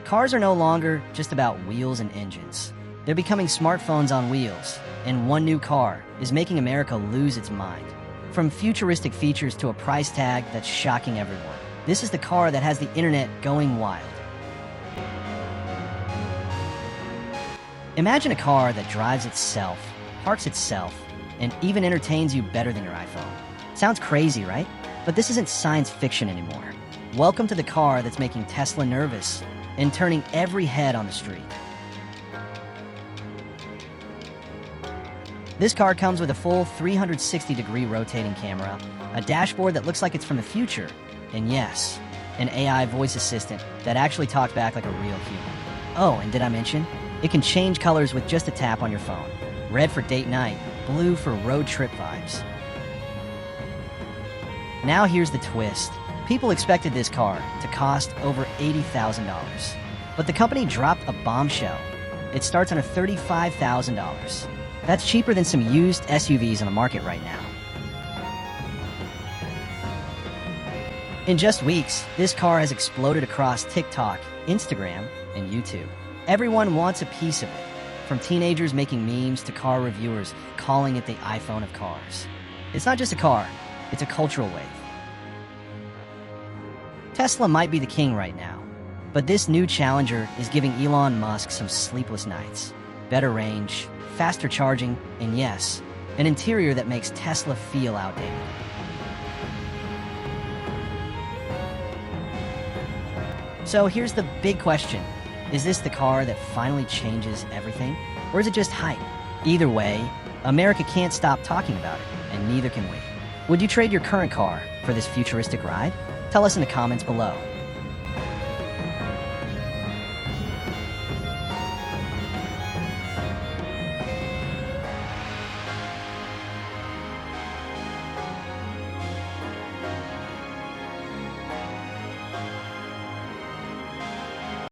Cars are no longer just about wheels and engines. They're becoming smartphones on wheels, and one new car is making America lose its mind. From futuristic features to a price tag that's shocking everyone, this is the car that has the internet going wild. Imagine a car that drives itself, parks itself, and even entertains you better than your iPhone. Sounds crazy, right? But this isn't science fiction anymore. Welcome to the car that's making Tesla nervous and turning every head on the street. This car comes with a full 360-degree rotating camera, a dashboard that looks like it's from the future, and yes, an AI voice assistant that actually talks back like a real human. Oh, and did I mention? It can change colors with just a tap on your phone. Red for date night, blue for road trip vibes. Now here's the twist. People expected this car to cost over $80,000. But the company dropped a bombshell. It starts on $35,000. That's cheaper than some used SUVs on the market right now. In just weeks, this car has exploded across TikTok, Instagram, and YouTube. Everyone wants a piece of it, from teenagers making memes to car reviewers calling it the iPhone of cars. It's not just a car, it's a cultural wave. Tesla might be the king right now, but this new challenger is giving Elon Musk some sleepless nights. Better range, faster charging, and yes, an interior that makes Tesla feel outdated. So here's the big question. Is this the car that finally changes everything? Or is it just hype? Either way, America can't stop talking about it, and neither can we. Would you trade your current car for this futuristic ride? Tell us in the comments below.